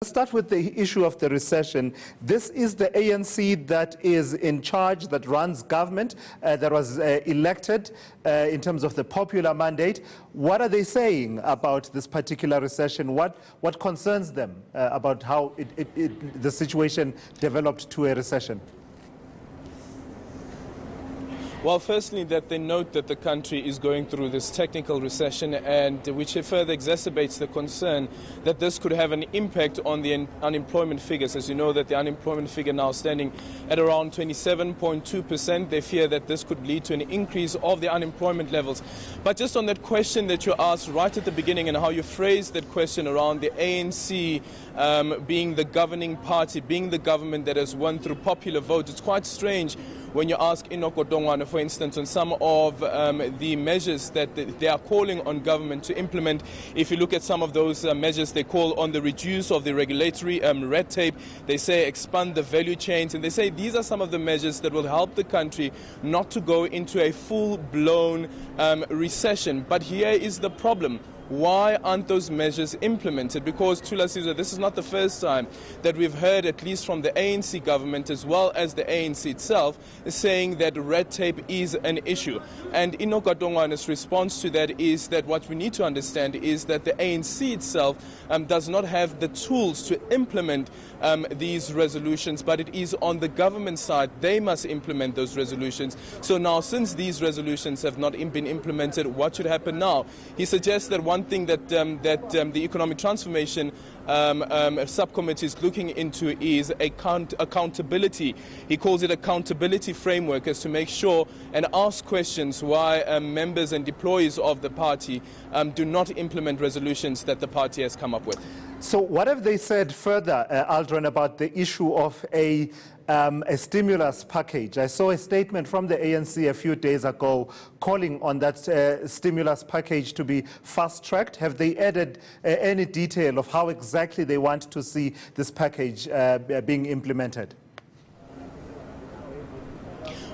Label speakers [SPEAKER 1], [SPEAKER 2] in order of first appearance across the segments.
[SPEAKER 1] Start with the issue of the recession. This is the ANC that is in charge, that runs government, that was elected in terms of the popular mandate. What are they saying about this particular recession? What concerns them about how the situation developed to a recession?
[SPEAKER 2] Well, firstly, that they note that the country is going through this technical recession, and which further exacerbates the concern that this could have an impact on the unemployment figures. As you know, that the unemployment figure now standing at around 27.2%. They fear that this could lead to an increase of the unemployment levels. But just on that question that you asked right at the beginning and how you phrased that question around the ANC being the governing party, being the government that has won through popular vote, it's quite strange when you ask eNCA, for instance, on some of the measures that they are calling on government to implement. If you look at some of those measures, they call on the reduce of the regulatory red tape. They say expand the value chains, and they say these are some of the measures that will help the country not to go into a full-blown recession. But here is the problem. Why aren't those measures implemented? Because, Tula Caesar, this is not the first time that we've heard, at least from the ANC government as well as the ANC itself, saying that red tape is an issue. And eNCA's response to that is that what we need to understand is that the ANC itself does not have the tools to implement these resolutions, but it is on the government side. They must implement those resolutions. So now, since these resolutions have not been implemented, what should happen now? He suggests that one thing that the Economic Transformation subcommittee is looking into is accountability. He calls it accountability framework, as to make sure and ask questions why members and deployees of the party do not implement resolutions that the party has come up with.
[SPEAKER 1] So what have they said further, Aldrin, about the issue of a stimulus package? I saw a statement from the ANC a few days ago calling on that stimulus package to be fast-tracked. Have they added any detail of how exactly they want to see this package being implemented?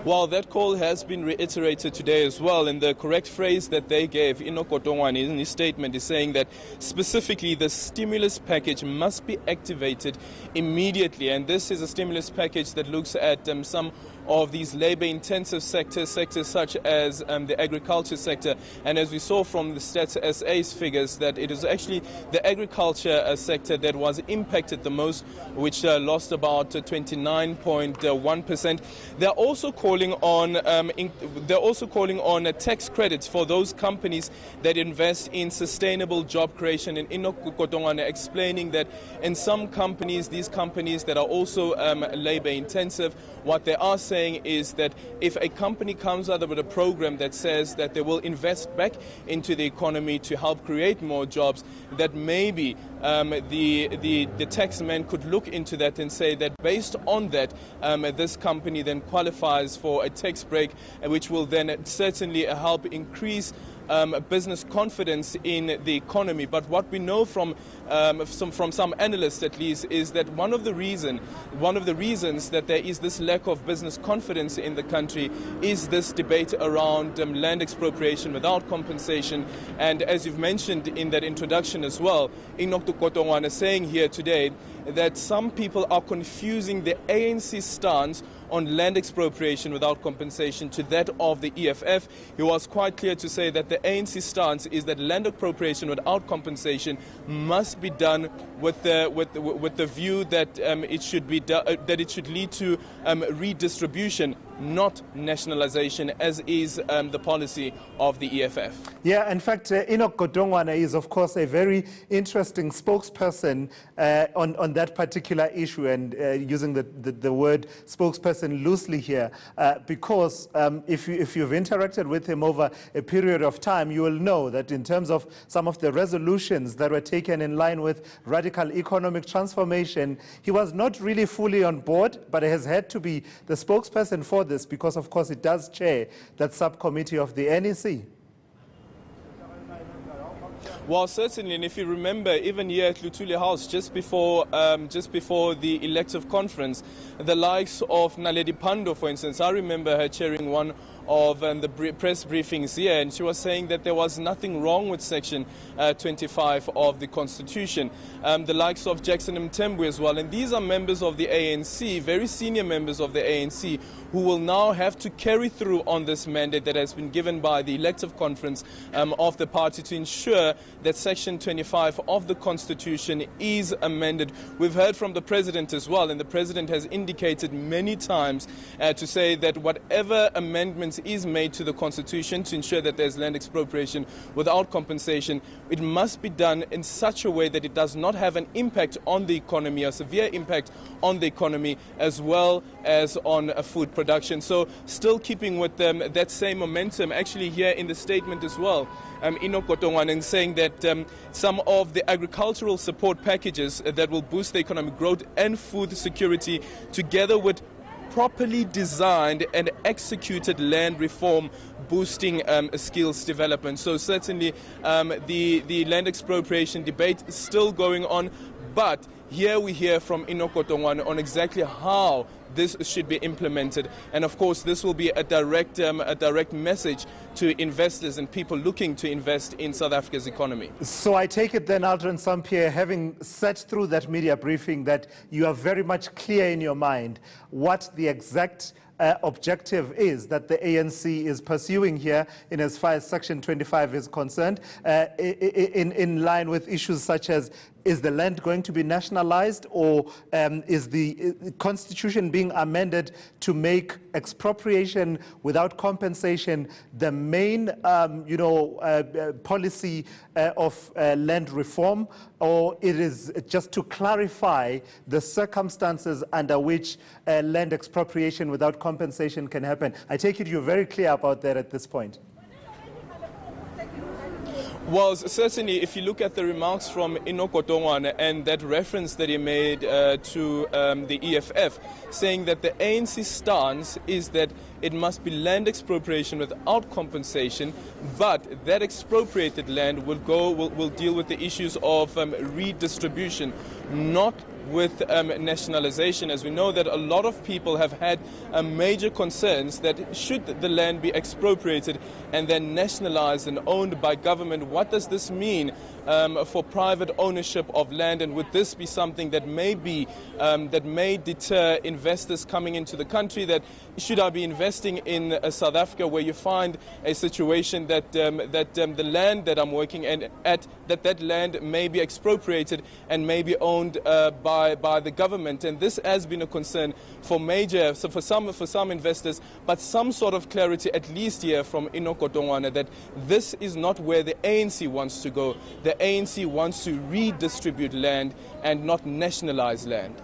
[SPEAKER 2] Well, that call has been reiterated today as well, and the correct phrase that they gave, eNCA in his statement, is saying that specifically the stimulus package must be activated immediately. And this is a stimulus package that looks at some of these labor-intensive sectors such as the agriculture sector. And as we saw from the Stats SA's figures, that it is actually the agriculture sector that was impacted the most, which lost about 29.1%. They're also calling on tax credits for those companies that invest in sustainable job creation. And eNCA explaining that in some companies, these companies that are also labor-intensive, what they are saying is that if a company comes out with a program that says that they will invest back into the economy to help create more jobs, that maybe the tax man could look into that and say that based on that, this company then qualifies for a tax break, which will then certainly help increase business confidence in the economy. But what we know from some analysts, at least, is that one of the reasons that there is this lack of business confidence in the country is this debate around land expropriation without compensation. And as you've mentioned in that introduction as well, eNCA is saying here today that some people are confusing the ANC stance on land expropriation without compensation to that of the EFF. He was quite clear to say that the ANC stance is that land expropriation without compensation must be done with the view that it should lead to redistribution, not nationalization, as is the policy of the EFF.
[SPEAKER 1] Yeah, in fact, eNCA is, of course, a very interesting spokesperson on that particular issue, and using the word spokesperson loosely here, because if you've interacted with him over a period of time, you will know that in terms of some of the resolutions that were taken in line with radical economic transformation, he was not really fully on board, but has had to be the spokesperson for this because, of course, it does chair that subcommittee of the NEC.
[SPEAKER 2] Well, certainly, and if you remember, even here at Luthuli House, just before the elective conference, the likes of Naledi Pandor, for instance, I remember her chairing one of the press briefings here, and she was saying that there was nothing wrong with Section 25 of the Constitution. The likes of Jackson Mthembu as well, and these are members of the ANC, very senior members of the ANC, who will now have to carry through on this mandate that has been given by the elective conference of the party to ensure that Section 25 of the Constitution is amended. We've heard from the President as well, and the President has indicated many times to say that whatever amendments is made to the Constitution to ensure that there's land expropriation without compensation, it must be done in such a way that it does not have an impact on the economy, a severe impact on the economy, as well as on food production. So still keeping with that same momentum, actually here in the statement as well, Enoch Kotongwane saying that some of the agricultural support packages that will boost the economic growth and food security, together with properly designed and executed land reform boosting skills development. So certainly the land expropriation debate is still going on, but here we hear from Enoch Kotongwane on exactly how this should be implemented, and of course this will be a direct message to investors and people looking to invest in South Africa's economy.
[SPEAKER 1] So I take it then, Aldrin Sampear, having sat through that media briefing, that you are very much clear in your mind what the exact objective is that the ANC is pursuing here in as far as Section 25 is concerned, in line with issues such as, is the land going to be nationalized, or is the Constitution being amended to make expropriation without compensation the main policy of land reform, or it is just to clarify the circumstances under which land expropriation without compensation can happen? I take it you're very clear about that at this point.
[SPEAKER 2] Well, certainly, if you look at the remarks from Enoch Kotongwane and that reference that he made to the EFF, saying that the ANC stance is that it must be land expropriation without compensation, but that expropriated land will deal with the issues of redistribution, not with nationalization, as we know that a lot of people have had major concerns that should the land be expropriated and then nationalized and owned by government, what does this mean for private ownership of land, and would this be something that may deter investors coming into the country? That should I be investing in South Africa, where you find a situation that the land that I'm working at that land may be expropriated and may be owned by the government, and this has been a concern for some investors, but some sort of clarity at least here from Enoch Kotongwane that this is not where the ANC wants to go. The ANC wants to redistribute land and not nationalize land.